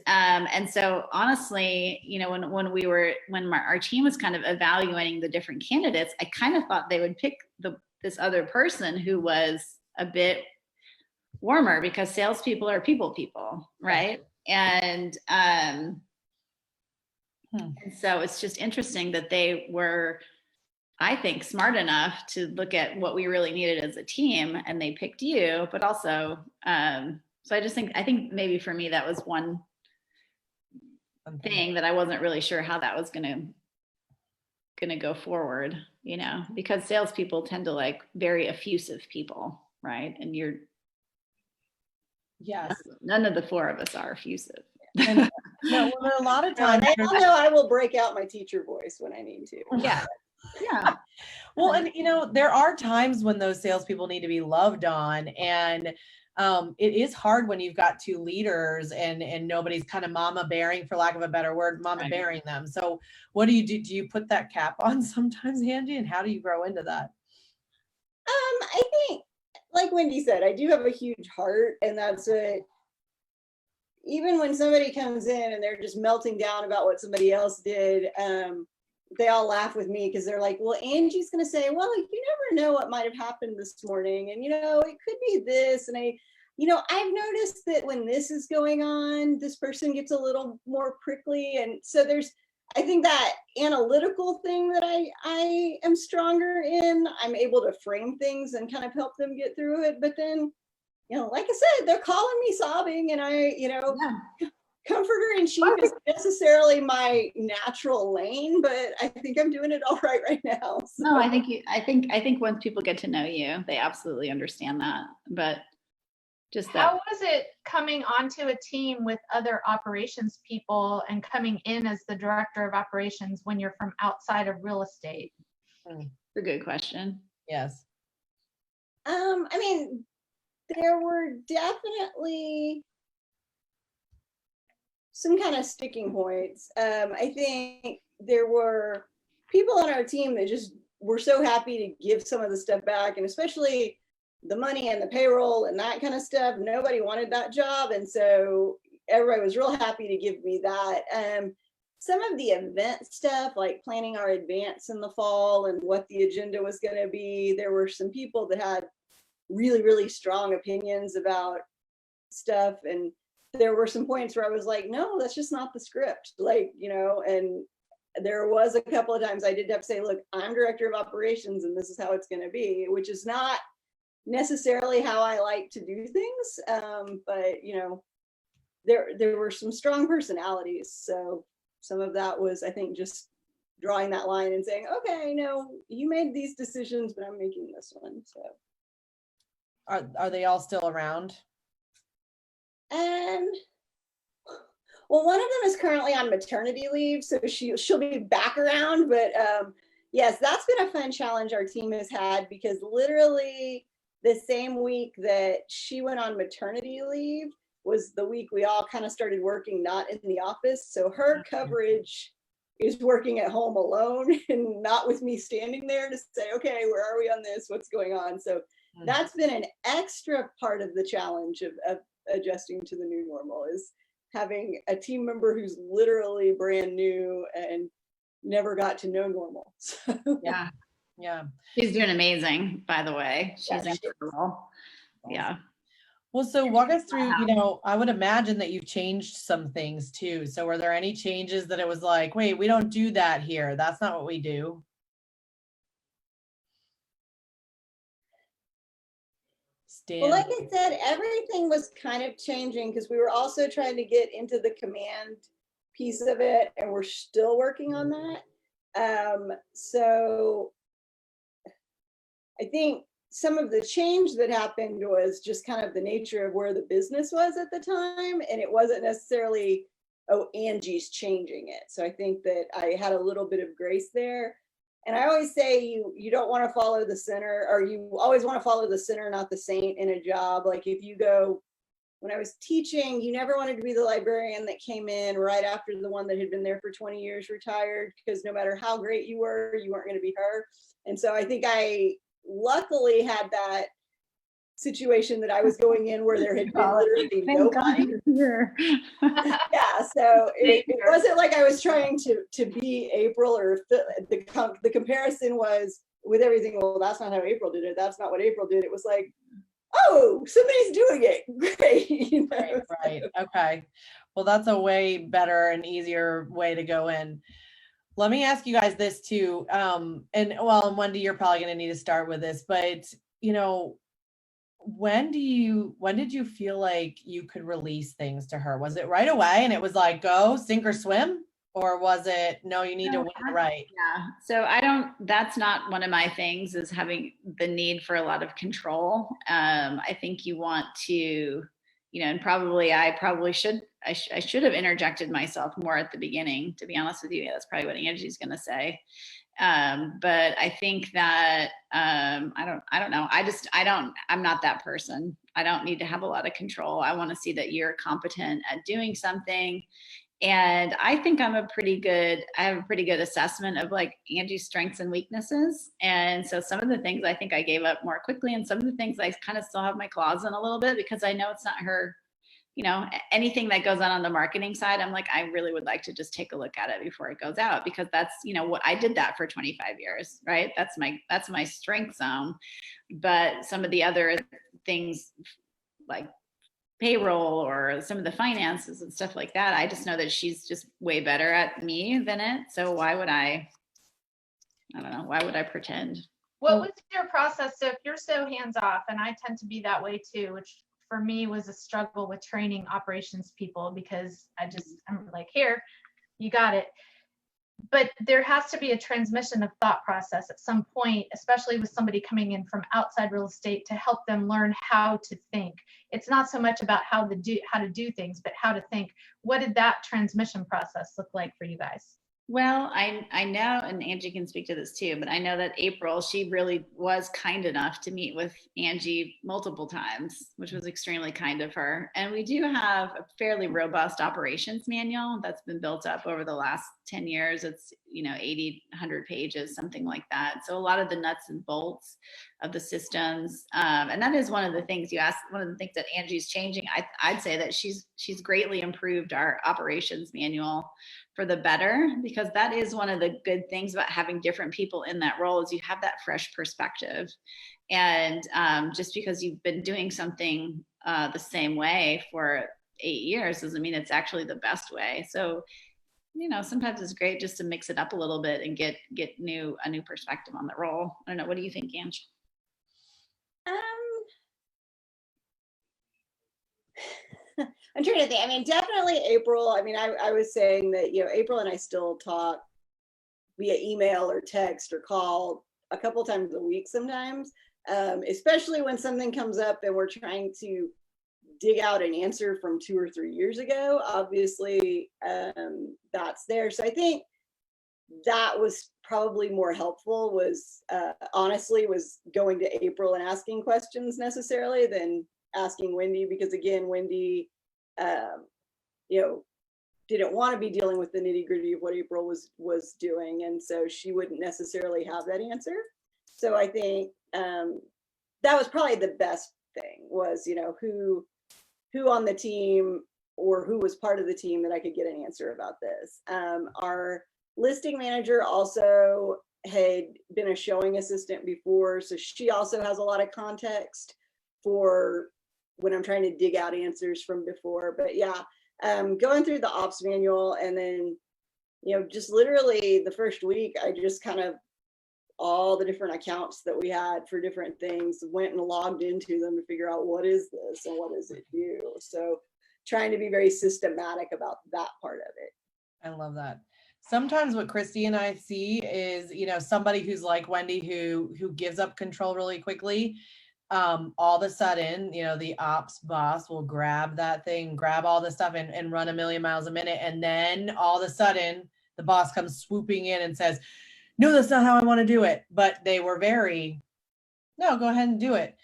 [SPEAKER 2] so honestly, you know, when our team was kind of evaluating the different candidates, I kind of thought they would pick this other person who was a bit warmer, because salespeople are people, right? And so it's just interesting that they were, I think, smart enough to look at what we really needed as a team, and they picked you. But also, so I think maybe for me that was one thing that I wasn't really sure how that was gonna go forward, you know, because salespeople tend to like very effusive people, right? And
[SPEAKER 1] Yes.
[SPEAKER 2] None of the four of us are effusive.
[SPEAKER 1] And, no, well, a lot of times
[SPEAKER 3] they all know I will break out my teacher voice when I need to.
[SPEAKER 2] Yeah. Yeah.
[SPEAKER 1] Well, and you know, there are times when those salespeople need to be loved on, and it is hard when you've got two leaders and nobody's kind of mama bearing, for lack of a better word, mama bearing them. So what do? Do you put that cap on sometimes, Angie, and how do you grow into that?
[SPEAKER 3] I think, like Wendy said, I do have a huge heart, and that's it. Even when somebody comes in and they're just melting down about what somebody else did, they all laugh with me because they're like, well, Angie's going to say, well, you never know what might have happened this morning. And, you know, it could be this. And I've noticed that when this is going on, this person gets a little more prickly. And so I think that analytical thing that I am stronger in, I'm able to frame things and kind of help them get through it. But then, you know, like I said, they're calling me sobbing, and comforter in chief isn't necessarily my natural lane, but I think I'm doing it all right now. So.
[SPEAKER 2] No, I think once people get to know you, they absolutely understand that. But just that.
[SPEAKER 4] How was it coming onto a team with other operations people and coming in as the director of operations when you're from outside of real estate?
[SPEAKER 2] It's a good question.
[SPEAKER 1] Yes.
[SPEAKER 3] I mean, there were definitely some kind of sticking points. I think there were people on our team that just were so happy to give some of the stuff back, and especially the money and the payroll and that kind of stuff. Nobody wanted that job, and so everybody was real happy to give me that. Some of the event stuff, like planning our advance in the fall and what the agenda was going to be, there were some people that had really, really strong opinions about stuff, and there were some points where I was like, no, that's just not the script. Like, you know, and there was a couple of times I did have to say, look, I'm director of operations and this is how it's going to be, which is not necessarily how I like to do things. But, you know, there were some strong personalities. So some of that was, I think, just drawing that line and saying, okay, no, you made these decisions, but I'm making this one. So
[SPEAKER 1] Are they all still around?
[SPEAKER 3] And well, one of them is currently on maternity leave, so she'll be back around. But yes, that's been a fun challenge our team has had, because literally the same week that she went on maternity leave was the week we all kind of started working not in the office. So her coverage is working at home alone and not with me standing there to say, okay, where are we on this? What's going on? So that's been an extra part of the challenge of adjusting to the new normal, is having a team member who's literally brand new and never got to know normal. So.
[SPEAKER 2] Yeah. She's doing amazing, by the way. She's incredible. Yeah.
[SPEAKER 1] Well, so walk us through, you know, I would imagine that you've changed some things too. So were there any changes that it was like, wait, we don't do that here. That's not what we do.
[SPEAKER 3] Well, like I said, everything was kind of changing because we were also trying to get into the command piece of it, and we're still working on that. So I think some of the change that happened was just kind of the nature of where the business was at the time, and it wasn't necessarily, oh, Angie's changing it. So I think that I had a little bit of grace there. And I always say you don't want to follow the sinner, or you always want to follow the sinner, not the saint in a job. Like if you go, when I was teaching, you never wanted to be the librarian that came in right after the one that had been there for 20 years retired, because no matter how great you weren't going to be her. And so I think I luckily had that situation that I was going in where there had been literally nobody. Yeah, so it wasn't like I was trying to be April, or the comparison was with everything. Well, that's not how April did it. That's not what April did. It was like, oh, somebody's doing it. Great. You know?
[SPEAKER 1] Right. Okay. Well, that's a way better and easier way to go in. Let me ask you guys this too. And Wendy, you're probably going to need to start with this, but when did you feel like you could release things to her? Was it right away and it was like, go sink or swim? Or was it, no, you need to win right?
[SPEAKER 2] Yeah. So that's not one of my things, is having the need for a lot of control. I think you want to, and I should have interjected myself more at the beginning, to be honest with you. That's probably what Angie's going to say. But I think that, I don't know. I'm not that person. I don't need to have a lot of control. I want to see that you're competent at doing something. And I think I have a pretty good assessment of like Angie's strengths and weaknesses. And so some of the things I think I gave up more quickly, and some of the things I kind of still have my claws in a little bit, because I know it's not her, anything that goes on the marketing side. I'm like, I really would like to just take a look at it before it goes out, because that's, what I did that for 25 years, right? That's my strength zone. But some of the other things like payroll or some of the finances and stuff like that, I just know that she's just way better at me than it. So why would I don't know, why would I pretend?
[SPEAKER 4] What was your process? So if you're so hands off, and I tend to be that way too, which for me was a struggle with training operations people, because I'm like, here, you got it. But there has to be a transmission of thought process at some point, especially with somebody coming in from outside real estate, to help them learn how to think. It's not so much about how to do things, but how to think. What did that transmission process look like for you guys?
[SPEAKER 2] Well, I know, and Angie can speak to this too, but I know that April, she really was kind enough to meet with Angie multiple times, which was extremely kind of her. And we do have a fairly robust operations manual that's been built up over the last 10 years. It's, 80, 100 pages, something like that. So a lot of the nuts and bolts of the systems. And that is one of the things you asked, one of the things that Angie's changing. I'd say that she's greatly improved our operations manual for the better, because that is one of the good things about having different people in that role, is you have that fresh perspective. And just because you've been doing something the same way for 8 years doesn't mean it's actually the best way. So, sometimes it's great just to mix it up a little bit and get a new perspective on the role. I don't know. What do you think, Ange?
[SPEAKER 3] I'm trying to think. I mean, definitely April. I mean, I was saying that, April and I still talk via email or text or call a couple times a week sometimes, especially when something comes up and we're trying to dig out an answer from 2 or 3 years ago. Obviously, that's there. So I think that was probably more helpful, was honestly was going to April and asking questions necessarily than asking Wendy, because again, Wendy, didn't want to be dealing with the nitty gritty of what April was doing. And so she wouldn't necessarily have that answer. So I think that was probably the best thing, was, who on the team or who was part of the team that I could get an answer about this. Our listing manager also had been a showing assistant before, so she also has a lot of context for when I'm trying to dig out answers from before. But yeah, going through the ops manual, and then, just literally the first week, I just kind of, all the different accounts that we had for different things, went and logged into them to figure out what is this and what does it do. So trying to be very systematic about that part of it.
[SPEAKER 1] I love that. Sometimes what Christy and I see is, somebody who's like Wendy, who gives up control really quickly. All of a sudden, the ops boss will grab that thing, grab all the stuff and run a million miles a minute. And then all of a sudden the boss comes swooping in and says, no, that's not how I want to do it. But they were very, no, go ahead and do it.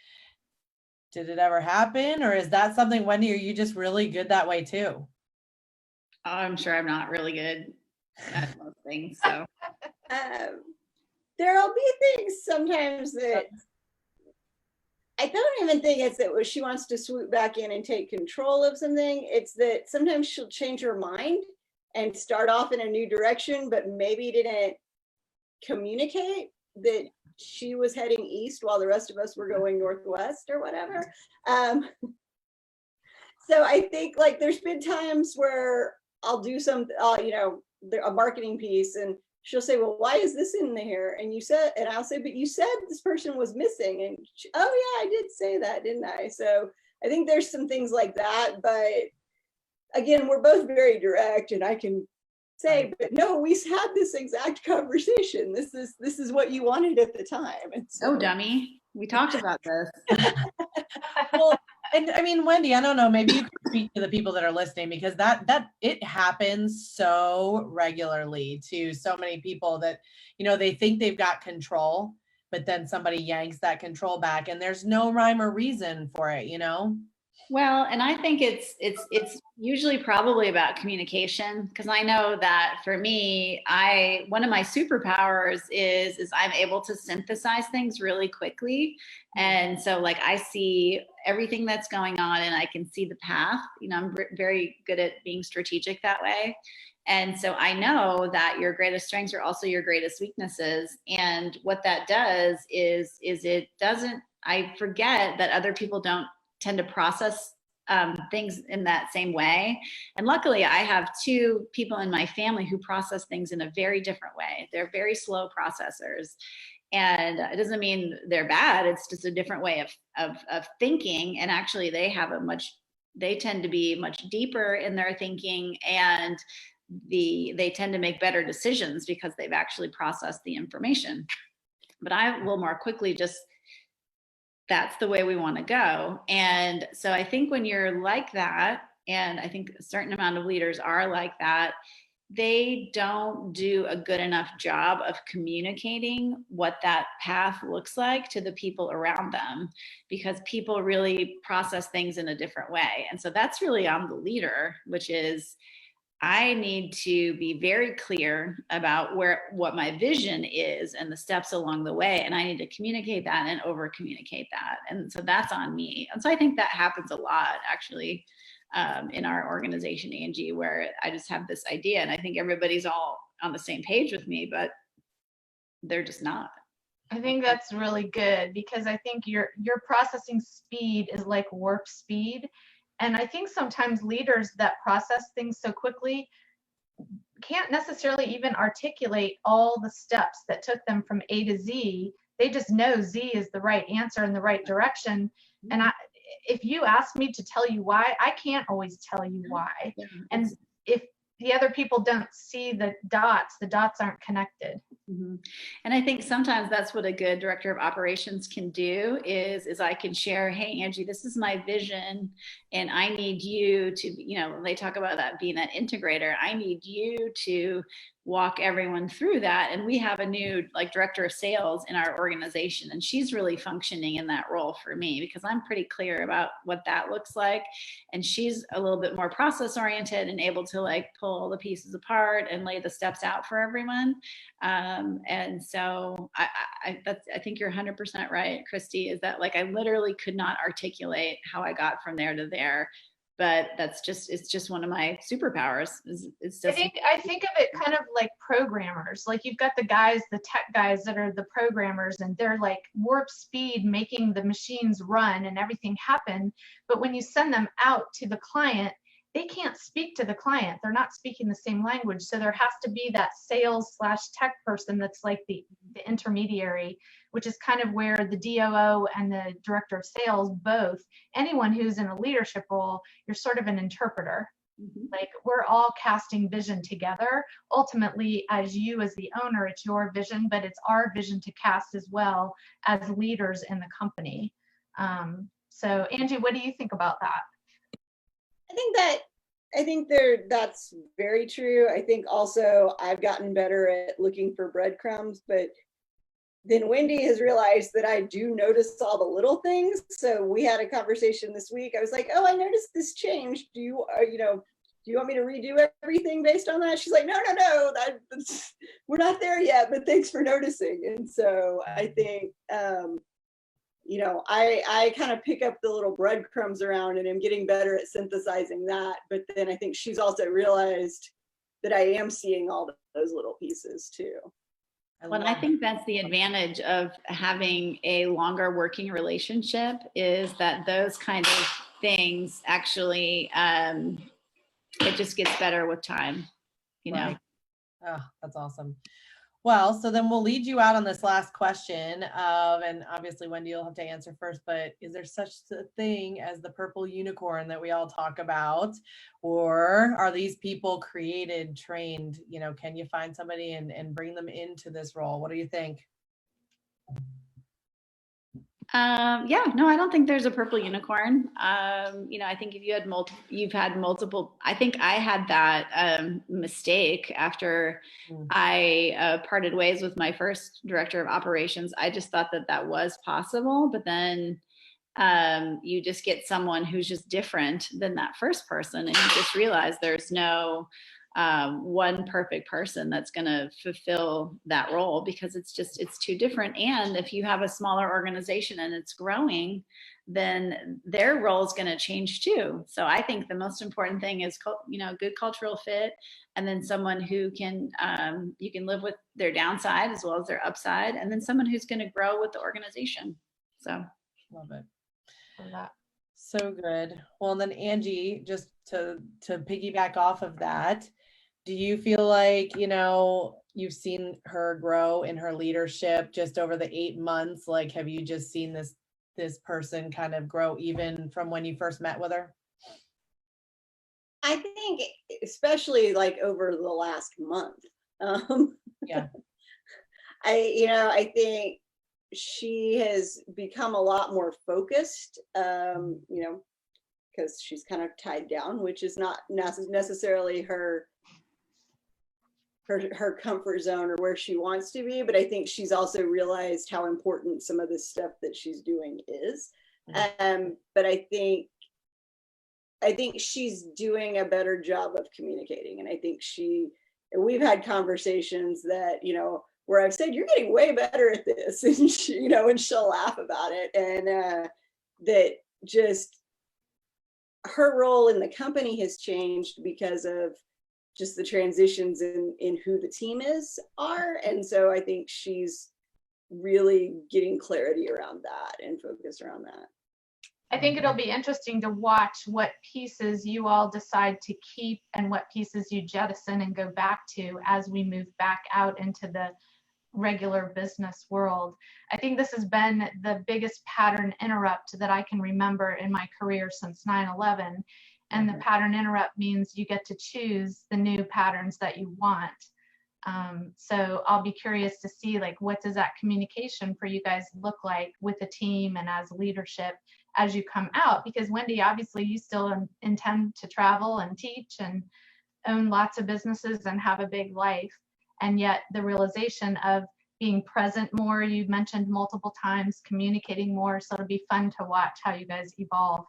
[SPEAKER 1] Did it ever happen? Or is that something, Wendy, are you just really good that way too?
[SPEAKER 2] Oh, I'm sure I'm not really good at most things. So
[SPEAKER 3] There'll be things sometimes that I don't even think it's that she wants to swoop back in and take control of something. It's that sometimes she'll change her mind and start off in a new direction, but maybe didn't communicate that she was heading east while the rest of us were going northwest or whatever. So I think like there's been times where I'll do some, a marketing piece, and she'll say, well, why is this in here? And I'll say, but you said this person was missing. And oh yeah, I did say that, didn't I? So I think there's some things like that, but again, we're both very direct, and I can say, but no, we had this exact conversation. This is what you wanted at the time. And so,
[SPEAKER 2] oh, dummy, we talked about this.
[SPEAKER 1] Well, and I mean, Wendy, I don't know, maybe you can speak to the people that are listening, because that it happens so regularly to so many people that, they think they've got control, but then somebody yanks that control back, and there's no rhyme or reason for it,
[SPEAKER 2] Well, and I think it's usually probably about communication, because I know that for me, one of my superpowers is I'm able to synthesize things really quickly. And so like I see everything that's going on and I can see the path. I'm very good at being strategic that way. And so I know that your greatest strengths are also your greatest weaknesses. And what that does is I forget that other people don't tend to process things in that same way. And luckily I have two people in my family who process things in a very different way. They're very slow processors. And it doesn't mean they're bad. It's just a different way of thinking. And actually they tend to be much deeper in their thinking, and they tend to make better decisions because they've actually processed the information. But I will more quickly that's the way we want to go. And so I think when you're like that, and I think a certain amount of leaders are like that, they don't do a good enough job of communicating what that path looks like to the people around them, because people really process things in a different way. And so that's really on the leader, which is I need to be very clear about what my vision is and the steps along the way. And I need to communicate that and over communicate that. And so that's on me. And so I think that happens a lot actually in our organization, Angie, where I just have this idea and I think everybody's all on the same page with me, but they're just not.
[SPEAKER 4] I think that's really good, because I think your processing speed is like warp speed. And I think sometimes leaders that process things so quickly can't necessarily even articulate all the steps that took them from A to Z. They just know Z is the right answer in the right direction. And if you ask me to tell you why, I can't always tell you why. And if the other people don't see the dots aren't connected.
[SPEAKER 2] Mm-hmm. And I think sometimes that's what a good director of operations can do is I can share, hey, Angie, this is my vision, and I need you to, they talk about that being that integrator. I need you to walk everyone through that. And we have a new director of sales in our organization, and she's really functioning in that role for me because I'm pretty clear about what that looks like. And she's a little bit more process oriented and able to pull the pieces apart and lay the steps out for everyone. And so I think you're 100% right, Christy, is that I literally could not articulate how I got from there to there. But it's just one of my superpowers. It's just,
[SPEAKER 4] I think of it kind of like programmers. You've got the tech guys that are the programmers, and they're warp speed making the machines run and everything happen. But when you send them out to the client, they can't speak to the client. They're not speaking the same language. So there has to be that sales/tech person that's the intermediary, which is kind of where the DOO and the director of sales, both, anyone who's in a leadership role, you're sort of an interpreter. Mm-hmm. We're all casting vision together. Ultimately, as the owner, it's your vision, but it's our vision to cast as well as leaders in the company. So Angie, what do you think about that?
[SPEAKER 3] I think that I think that's very true. I think also I've gotten better at looking for breadcrumbs, but then Wendy has realized that I do notice all the little things. So we had a conversation this week. I was like, oh, I noticed this change. Do you want me to redo everything based on that? She's like, no, we're not there yet, but thanks for noticing. And so I think, I kind of pick up the little breadcrumbs around and am getting better at synthesizing that. But then I think she's also realized that I am seeing all those little pieces too.
[SPEAKER 2] Well, I think that's the advantage of having a longer working relationship, is that those kind of things actually, it just gets better with time, you know?
[SPEAKER 1] Right. Oh, that's awesome. Well, so then we'll lead you out on this last question of, and obviously Wendy, you'll have to answer first, but is there such a thing as the purple unicorn that we all talk about? Or are these people created, trained, can you find somebody and bring them into this role? What do you think?
[SPEAKER 2] Yeah, no, I don't think there's a purple unicorn. I think if you've had multiple, I think I had that mistake after I parted ways with my first director of operations. I just thought that was possible, but then you just get someone who's just different than that first person, and you just realize there's no one perfect person that's going to fulfill that role, because it's too different. And if you have a smaller organization and it's growing, then their role is going to change too. So I think the most important thing is, good cultural fit, and then someone who can, you can live with their downside as well as their upside, and then someone who's going to grow with the organization. So
[SPEAKER 1] love it. Love that. So good. Well, then Angie, just to piggyback off of that, do you feel like, you've seen her grow in her leadership just over the 8 months? Like, have you just seen this person kind of grow even from when you first met with her?
[SPEAKER 3] I think especially like over the last month.
[SPEAKER 1] Yeah.
[SPEAKER 3] I think she has become a lot more focused, because she's kind of tied down, which is not necessarily her comfort zone or where she wants to be. But I think she's also realized how important some of the stuff that she's doing is. But I think she's doing a better job of communicating. And I think we've had conversations that, where I've said, you're getting way better at this. And and she'll laugh about it. And that just her role in the company has changed because of just the transitions in who the team are. And so I think she's really getting clarity around that and focus around that.
[SPEAKER 4] I think it'll be interesting to watch what pieces you all decide to keep and what pieces you jettison and go back to as we move back out into the regular business world. I think this has been the biggest pattern interrupt that I can remember in my career since 9/11. And the pattern interrupt means you get to choose the new patterns that you want. So I'll be curious to see, like, what does that communication for you guys look like with the team and as leadership as you come out? Because Wendy, obviously you still intend to travel and teach and own lots of businesses and have a big life. And yet the realization of being present more, you mentioned multiple times, communicating more. So it'll be fun to watch how you guys evolve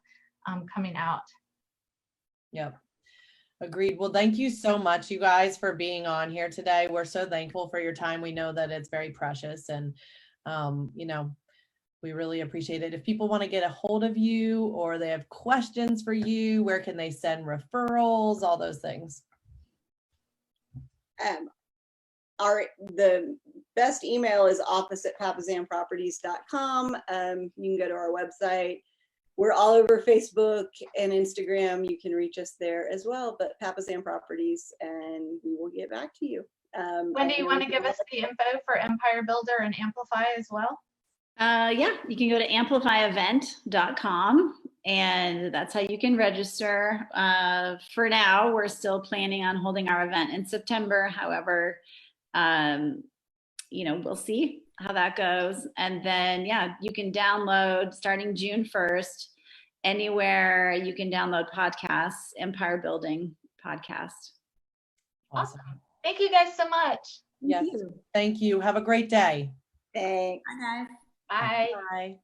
[SPEAKER 4] coming out.
[SPEAKER 1] Yep. Agreed. Well, thank you so much, you guys, for being on here today. We're so thankful for your time. We know that it's very precious, and we really appreciate it. If people want to get a hold of you or they have questions for you, where can they send referrals, all those things?
[SPEAKER 3] The best email is office@papasanproperties.com. You can go to our website. We're all over Facebook and Instagram. You can reach us there as well, but Papasan Properties, and we will get back to you.
[SPEAKER 4] Wendy, you want to give us the info for Empire Builder and Amplify as well?
[SPEAKER 2] Yeah, you can go to amplifyevent.com, and that's how you can register. For now, we're still planning on holding our event in September. However, we'll see how that goes. And then, yeah, you can download starting June 1st anywhere you can download podcasts, Empire Building Podcast.
[SPEAKER 1] Awesome.
[SPEAKER 4] Thank you guys so much.
[SPEAKER 1] Yes. Thank you. Have a great day.
[SPEAKER 3] Thanks.
[SPEAKER 2] Bye, guys.
[SPEAKER 4] Bye.
[SPEAKER 1] Bye.